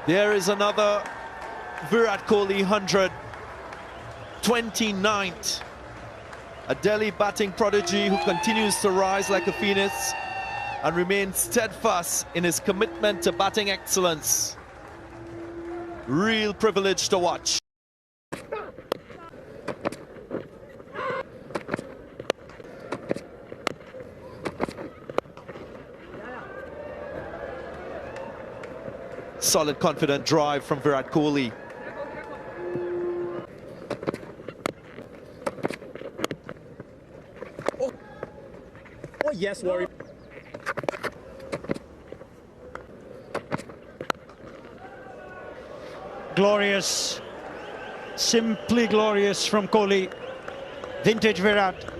There is another Virat Kohli 100, 29th. A Delhi batting prodigy who continues to rise like a phoenix and remains steadfast in his commitment to batting excellence. Real privilege to watch. Solid, confident drive from Virat Kohli. Oh yes, Warrior. Glorious, simply glorious from Kohli. Vintage Virat.